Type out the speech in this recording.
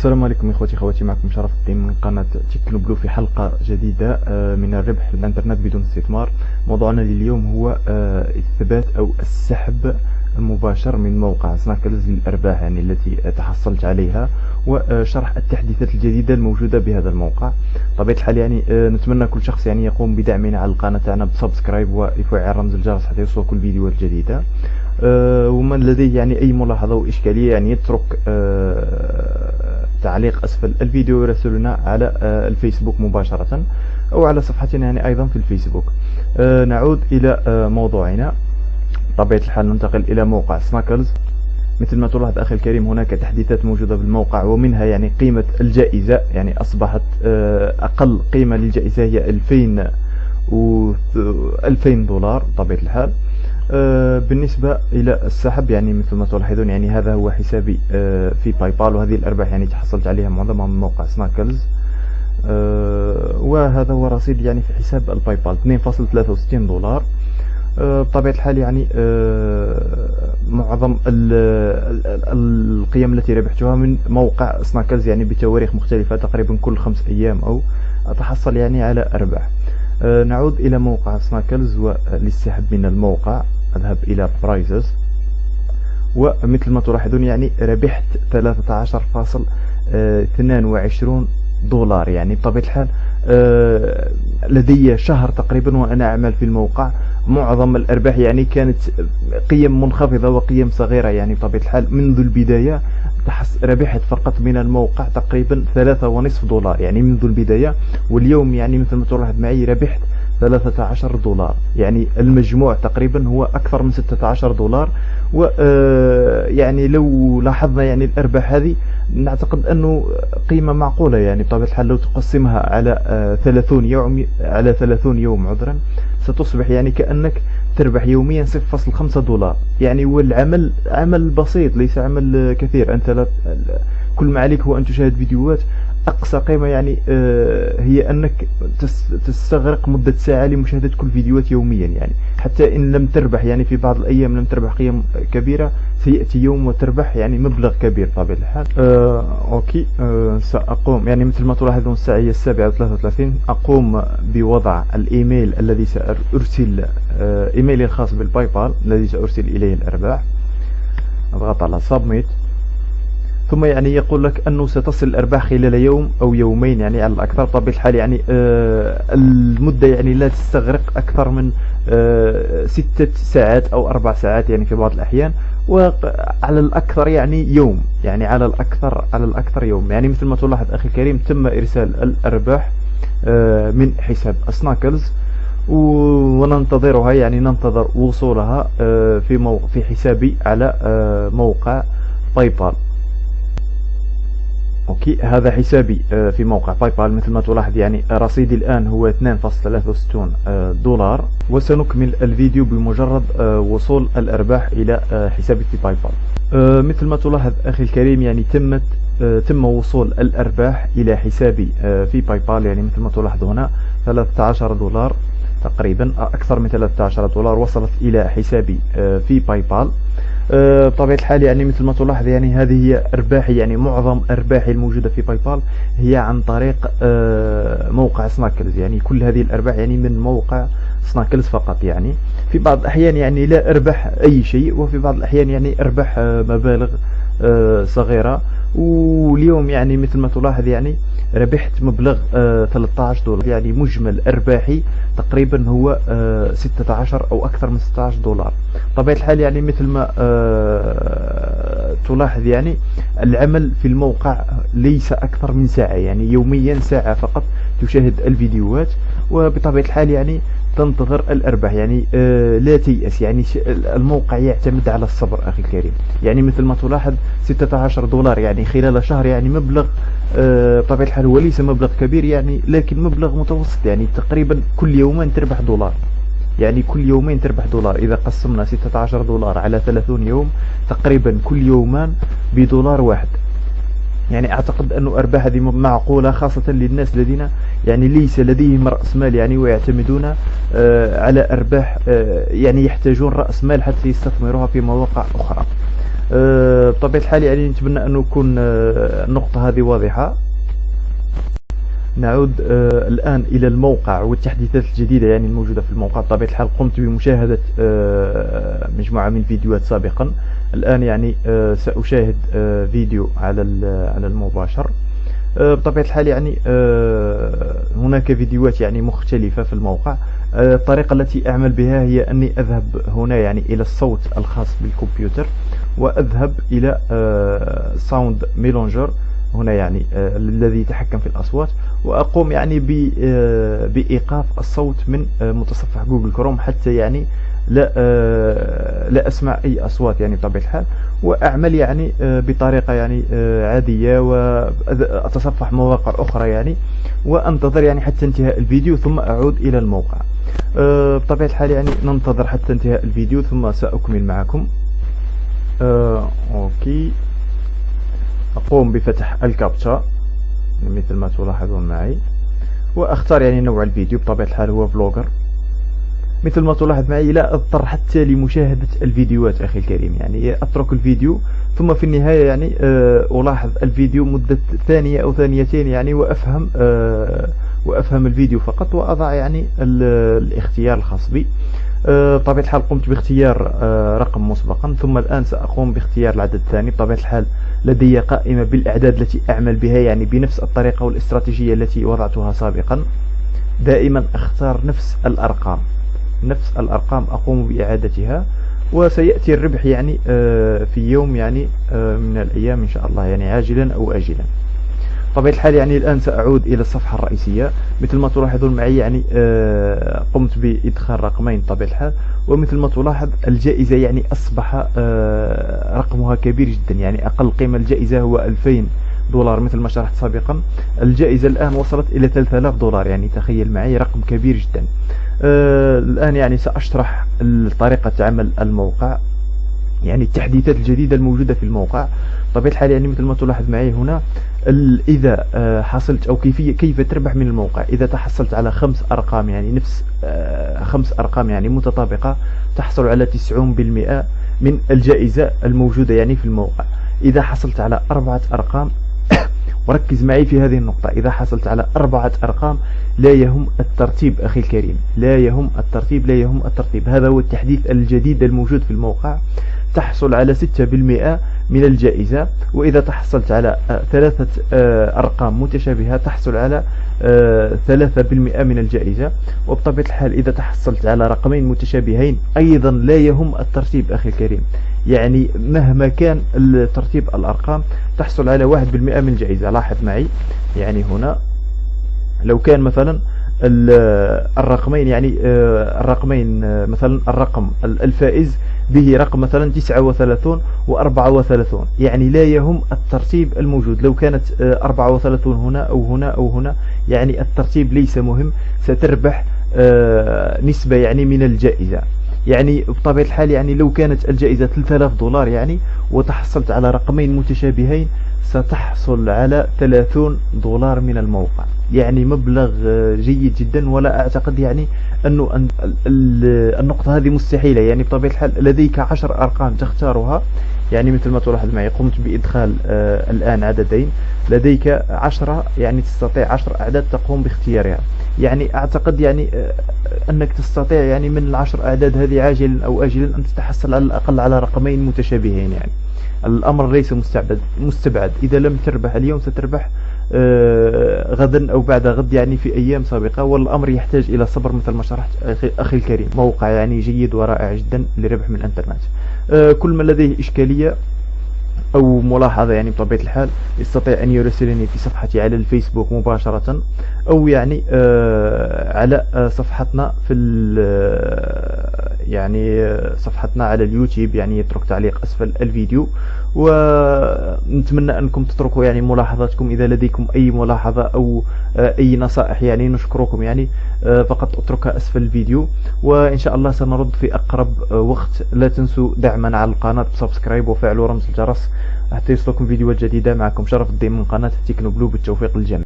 السلام عليكم اخوتي خواتي، معكم شرف الدين من قناة تكنوبلو في حلقة جديدة من الربح في الانترنت بدون استثمار. موضوعنا لليوم هو اثبات او السحب المباشر من موقع سناكلز للارباح يعني التي تحصلت عليها، وشرح التحديثات الجديدة الموجودة بهذا الموقع. طبيعة الحال يعني نتمنى كل شخص يعني يقوم بدعمنا على القناة تاعنا بسبسكرايب ويفعل رمز الجرس حتى يوصل كل فيديوهات جديدة. ومن لديه يعني اي ملاحظة او اشكالية يعني يترك تعليق اسفل الفيديو ويرسلنا على الفيسبوك مباشرة او على صفحتنا يعني ايضا في الفيسبوك. نعود الى موضوعنا. طبيعة الحال ننتقل الى موقع سناكلز. مثل ما تلاحظ اخي الكريم هناك تحديثات موجودة بالموقع، ومنها يعني قيمة الجائزة يعني اصبحت اقل قيمة للجائزة هي 2000 دولار طبيعة الحال. بالنسبة إلى السحب يعني مثل ما تلاحظون يعني هذا هو حسابي في باي بال، وهذه الأرباح يعني تحصلت عليها معظمها من موقع سناكلز. وهذا هو رصيد يعني في حساب الباي بال 2.63 دولار. بطبيعة الحال يعني معظم القيم التي ربحتها من موقع سناكلز يعني بتواريخ مختلفة، تقريبا كل 5 أيام أو أتحصل يعني على أرباح. نعود إلى موقع سناكلز وللسحب من الموقع. أذهب إلى برايزز، ومثل ما تلاحظون يعني ربحت 13.22 دولار. يعني بطبيعة الحال لدي شهر تقريبا وأنا أعمل في الموقع. معظم الأرباح يعني كانت قيم منخفضة وقيم صغيرة، يعني بطبيعة الحال منذ البداية ربحت فقط من الموقع تقريبا 3.5 دولار يعني منذ البداية، واليوم يعني مثل ما تلاحظ معي ربحت 13 دولار. يعني المجموع تقريبا هو أكثر من 16 دولار. ويعني لو لاحظنا يعني الأرباح هذه نعتقد أنه قيمة معقولة، يعني بطبيعة الحال لو تقسمها على 30 يوم عذرا ستصبح يعني كأنك تربح يوميا 0.5 دولار. يعني والعمل عمل بسيط ليس عمل كثير. أنت كل ما عليك هو أن تشاهد فيديوهات. أقصى قيمة يعني هي أنك تستغرق مدة ساعة لمشاهدة كل فيديوهات يوميا. يعني حتى إن لم تربح يعني في بعض الأيام لم تربح قيم كبيرة، سيأتي يوم وتربح يعني مبلغ كبير طبيعة الحال. أوكي. سأقوم يعني مثل ما تلاحظون الساعة هي 7:33. أقوم بوضع الإيميل الذي سأرسل إيميلي الخاص بالباي بال الذي سأرسل إليه الأرباح. أضغط على سبميت، ثم يعني يقول لك أنه ستصل الأرباح خلال يوم أو يومين يعني على الأكثر. طبيعة الحال يعني المدة يعني لا تستغرق أكثر من 6 ساعات أو 4 ساعات يعني في بعض الأحيان، وعلى الأكثر يعني يوم، يعني على الأكثر يوم. يعني مثل ما تلاحظ أخي الكريم تم إرسال الأرباح من حساب سناكلز، وننتظرها يعني ننتظر وصولها في حسابي على موقع باي بال. اوكي، هذا حسابي في موقع باي بال. مثل ما تلاحظ يعني رصيدي الآن هو 2.63 دولار، وسنكمل الفيديو بمجرد وصول الأرباح إلى حسابي في باي بال. مثل ما تلاحظ أخي الكريم يعني تم وصول الأرباح إلى حسابي في باي بال. يعني مثل ما تلاحظ هنا 13 دولار تقريبا، أكثر من 13 دولار وصلت إلى حسابي في باي بال. بطبيعة الحال يعني مثل ما تلاحظ يعني هذه هي أرباحي، يعني معظم أرباحي الموجودة في باي بال هي عن طريق موقع سناكلز. يعني كل هذه الأرباح يعني من موقع سناكلز فقط. يعني في بعض الأحيان يعني لا أربح أي شيء، وفي بعض الأحيان يعني أربح مبالغ صغيرة. واليوم يعني مثل ما تلاحظ يعني ربحت مبلغ 13 دولار. يعني مجمل أرباحي تقريبا هو 16 أو أكثر من 16 دولار. طبيعة الحال يعني مثل ما تلاحظ يعني العمل في الموقع ليس أكثر من ساعة، يعني يوميا ساعة فقط تشاهد الفيديوهات، وبطبيعة الحال يعني تنتظر الأرباح. يعني لا تيأس، يعني الموقع يعتمد على الصبر أخي الكريم. يعني مثل ما تلاحظ 16 دولار يعني خلال شهر يعني مبلغ بطبيعة الحال هو ليس مبلغ كبير يعني، لكن مبلغ متوسط. يعني تقريبا كل يومين تربح دولار، يعني كل يومين تربح دولار. إذا قسمنا 16 دولار على 30 يوم تقريبا كل يومان بدولار واحد. يعني أعتقد أنه أرباح هذه معقولة، خاصة للناس الذين يعني ليس لديهم رأس مال يعني ويعتمدون على أرباح، يعني يحتاجون رأس مال حتى يستثمروها في مواقع أخرى. بطبيعة الحال يعني نتمنى أن تكون النقطة هذه واضحة. نعود الآن إلى الموقع والتحديثات الجديدة يعني الموجودة في الموقع. بطبيعة الحال قمت بمشاهدة مجموعة من الفيديوهات سابقا. الآن يعني سأشاهد فيديو على المباشر. بطبيعة الحال يعني هناك فيديوهات يعني مختلفة في الموقع. الطريقة التي أعمل بها هي أني أذهب هنا يعني إلى الصوت الخاص بالكمبيوتر، وأذهب إلى ساوند ميلونجر هنا يعني الذي يتحكم في الأصوات، وأقوم يعني بإيقاف الصوت من متصفح جوجل كروم حتى يعني لا أسمع أي أصوات يعني بطبيعة الحال، وأعمل يعني بطريقة يعني عادية، وأتصفح مواقع أخرى يعني، وأنتظر يعني حتى انتهاء الفيديو ثم أعود إلى الموقع. بطبيعة الحال يعني ننتظر حتى انتهاء الفيديو ثم سأكمل معكم. أوكي، أقوم بفتح الكابتشا مثل ما تلاحظون معي، وأختار يعني نوع الفيديو. بطبيعة الحال هو فلوجر. مثل ما تلاحظ معي لا أضطر حتى لمشاهدة الفيديوهات أخي الكريم، يعني أترك الفيديو ثم في النهاية يعني ألاحظ الفيديو مدة ثانية أو ثانيتين يعني، وأفهم الفيديو فقط، وأضع يعني الاختيار الخاص بي. بطبيعة الحال قمت باختيار رقم مسبقا، ثم الآن سأقوم باختيار العدد الثاني. بطبيعة الحال لدي قائمة بالأعداد التي أعمل بها يعني بنفس الطريقة والاستراتيجية التي وضعتها سابقا. دائما أختار نفس الأرقام أقوم بإعادتها، وسيأتي الربح يعني في يوم يعني من الأيام إن شاء الله، يعني عاجلا أو آجلا. بطبيعة الحال يعني الآن سأعود إلى الصفحة الرئيسية. مثل ما تلاحظون معي يعني قمت بإدخال رقمين بطبيعة الحال، ومثل ما تلاحظ الجائزة يعني أصبح رقمها كبير جدا، يعني أقل قيمة الجائزة هو 2000 دولار مثل ما شرحت سابقا. الجائزة الآن وصلت إلى 3000 دولار، يعني تخيل معي رقم كبير جدا. الآن يعني سأشرح طريقة عمل الموقع، يعني التحديثات الجديدة الموجودة في الموقع. بطبيعة الحال يعني مثل ما تلاحظ معي هنا إذا حصلت أو كيف تربح من الموقع. إذا تحصلت على 5 أرقام يعني نفس 5 أرقام يعني متطابقة، تحصل على 90% من الجائزة الموجودة يعني في الموقع. إذا حصلت على 4 أرقام وركز معي في هذه النقطة، إذا حصلت على 4 أرقام لا يهم الترتيب أخي الكريم، لا يهم الترتيب. هذا هو التحديث الجديد الموجود في الموقع. تحصل على 6% من الجائزة، وإذا تحصلت على 3 أرقام متشابهة تحصل على 3% من الجائزة. وبطبيعة الحال إذا تحصلت على رقمين متشابهين أيضا لا يهم الترتيب أخي الكريم، يعني مهما كان ترتيب الأرقام تحصل على 1% من الجائزة. لاحظ معي يعني هنا لو كان مثلا الرقمين يعني الرقمين مثلا الرقم الفائز به رقم مثلا 39 و34، يعني لا يهم الترتيب الموجود. لو كانت 34 هنا أو هنا أو هنا يعني الترتيب ليس مهم، ستربح نسبة يعني من الجائزة. يعني بطبيعة الحال يعني لو كانت الجائزة 3000 دولار يعني وتحصلت على رقمين متشابهين ستحصل على 30 دولار من الموقع، يعني مبلغ جيد جدا. ولا أعتقد يعني أنه النقطة هذه مستحيلة. يعني بطبيعة الحال لديك 10 أرقام تختارها، يعني مثل ما تلاحظ معي قمت بإدخال الآن عددين، لديك 10 يعني تستطيع 10 أعداد تقوم باختيارها. يعني أعتقد يعني أنك تستطيع يعني من 10 أعداد هذه عاجلا أو آجلا أن تتحصل على الأقل على رقمين متشابهين. يعني الأمر ليس مستبعد. إذا لم تربح اليوم ستربح غدا أو بعد غد، يعني في أيام سابقة. والأمر يحتاج إلى صبر مثل ما شرحت أخي الكريم. موقع يعني جيد ورائع جدا للربح من الإنترنت. كل من لديه إشكالية أو ملاحظة يعني بطبيعة الحال يستطيع أن يرسلني في صفحتي على الفيسبوك مباشرة، أو يعني على صفحتنا في يعني صفحتنا على اليوتيوب، يعني يترك تعليق أسفل الفيديو. ونتمنى أنكم تتركوا يعني ملاحظاتكم إذا لديكم أي ملاحظة أو أي نصائح، يعني نشكركم يعني فقط اتركها أسفل الفيديو، وإن شاء الله سنرد في أقرب وقت. لا تنسوا دعمنا على القناة بسبسكرايب وفعلوا رمز الجرس حتى يصلكم فيديوهات جديدة. معكم شرف الدين من قناة تكنو بلو، بالتوفيق للجميع.